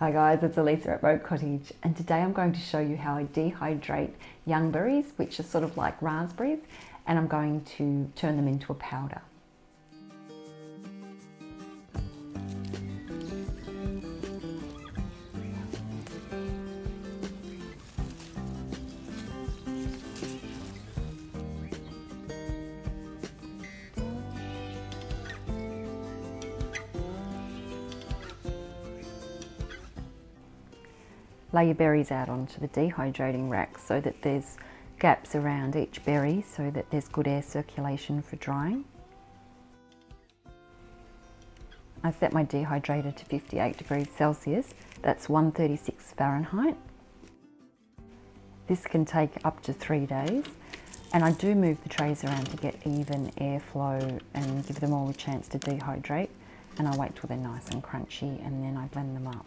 Hi guys, it's Elissa at Moat Cottage, and today I'm going to show you how I dehydrate youngberries, which are sort of like raspberries, and I'm going to turn them into a powder. Lay your berries out onto the dehydrating rack so that there's gaps around each berry so that there's good air circulation for drying. I set my dehydrator to 58 degrees Celsius, that's 136 Fahrenheit. This can take up to 3 days, and I do move the trays around to get even airflow and give them all a chance to dehydrate, and I wait till they're nice and crunchy and then I blend them up.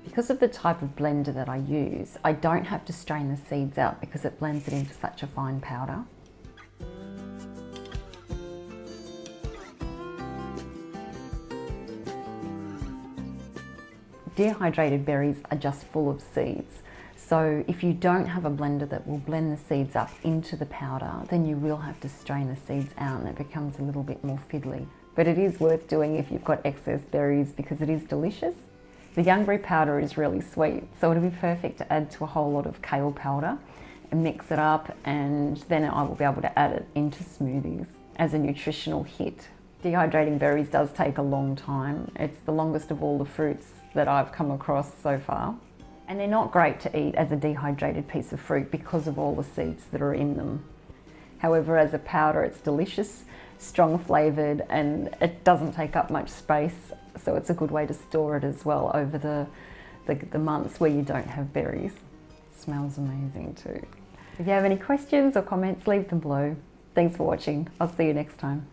Because of the type of blender that I use, I don't have to strain the seeds out because it blends it into such a fine powder. Dehydrated berries are just full of seeds. So if you don't have a blender that will blend the seeds up into the powder, then you will have to strain the seeds out and it becomes a little bit more fiddly. But it is worth doing if you've got excess berries because it is delicious. The youngberry powder is really sweet, so it'll be perfect to add to a whole lot of kale powder and mix it up, and then I will be able to add it into smoothies as a nutritional hit. Dehydrating berries does take a long time. It's the longest of all the fruits that I've come across so far. And they're not great to eat as a dehydrated piece of fruit because of all the seeds that are in them. However, as a powder, it's delicious, strong flavoured, and it doesn't take up much space, so it's a good way to store it as well over the months where you don't have berries. It smells amazing too. If you have any questions or comments, leave them below. Thanks for watching. I'll see you next time.